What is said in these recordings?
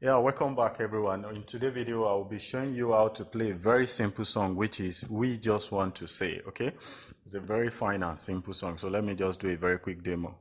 Yeah, welcome back everyone. In today's video, I will be showing you how to play a very simple song, which is We Just Want to Say, okay? It's a very fine and simple song, so let me just do a very quick demo.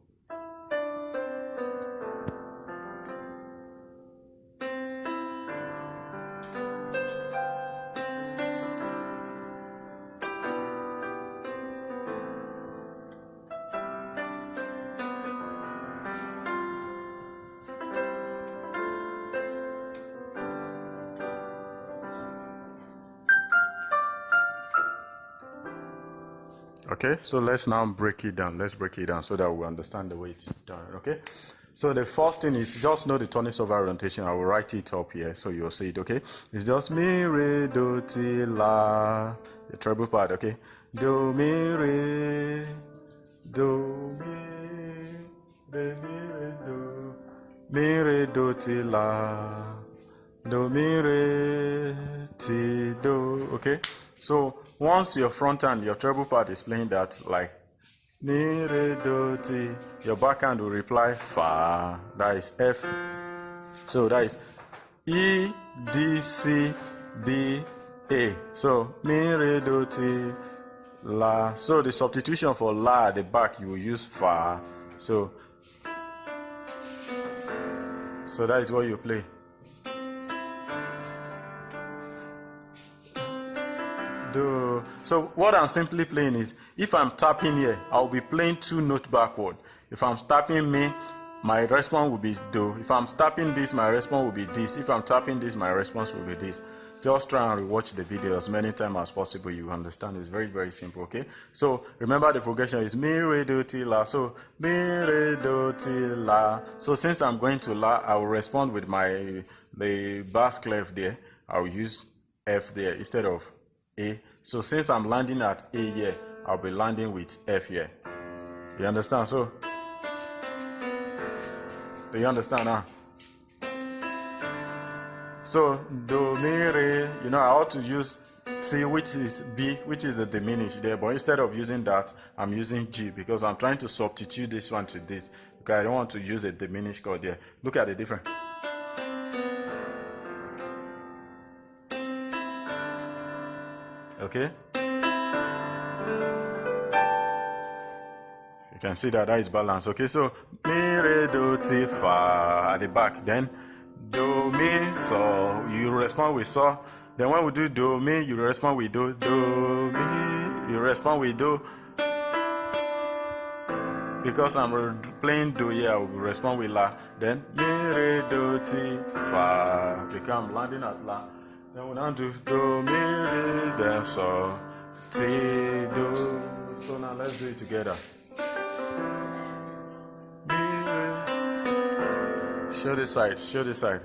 Okay, so let's now break it down. Let's break it down so that we understand the way it's done, okay? So the first thing is just know the tonics of orientation. I will write it up here so you'll see it, okay? It's just mi, re, do, ti, la, the treble part, okay? Do, mi, re, do, mi, re, do, ti, la, do, mi, re, ti, do, okay? So once your front hand, your treble part is playing that like mi, re, do, ti, your back hand will reply fa, that is F. So that is E, D, C, B, A. So mi, re, do, ti, la. So the substitution for la at the back, you will use fa. So that is what you play. Do. So what I'm simply playing is, if I'm tapping here, I'll be playing 2 notes backward. If I'm tapping mi, my response will be do. If I'm tapping this, my response will be this. If I'm tapping this, my response will be this. Just try and rewatch the video as many times as possible. You understand it's very, very simple, okay? So remember the progression is mi, re, do, ti, la. So mi, re, do, ti, la. So since I'm going to la, I will respond with the bass clef there. I will use F there instead of A. So since I'm landing at A here, I'll be landing with F here. You understand? So do you understand now? So do, mi, re, you know, I ought to use C, which is B, which is a diminished there, but instead of using that, I'm using G because I'm trying to substitute this one to this because I don't want to use a diminished chord there. Look at the difference. Okay, you can see that is balanced. Okay, so mi, re, do, ti, fa at the back, then do, mi, so you respond with so. Then when we do do, mi, you respond with do, do, mi, you respond with do. Because I'm playing do here, I will respond with la. Then mi, re, do, ti, fa, because I'm landing at la. Then we now do do, mi, re, then so, ti, do. So now let's do it together. Mi, re. Show this side, show this side.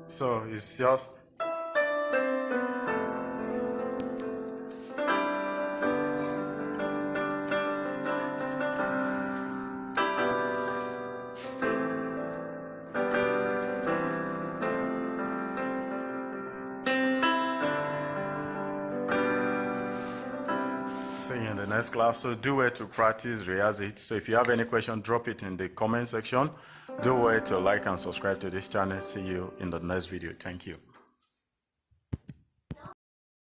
So it's just see you in the next class. So do well to practice, rehearse it. So if you have any question, drop it in the comment section. Do well to like and subscribe to this channel. See you in the next video. Thank you.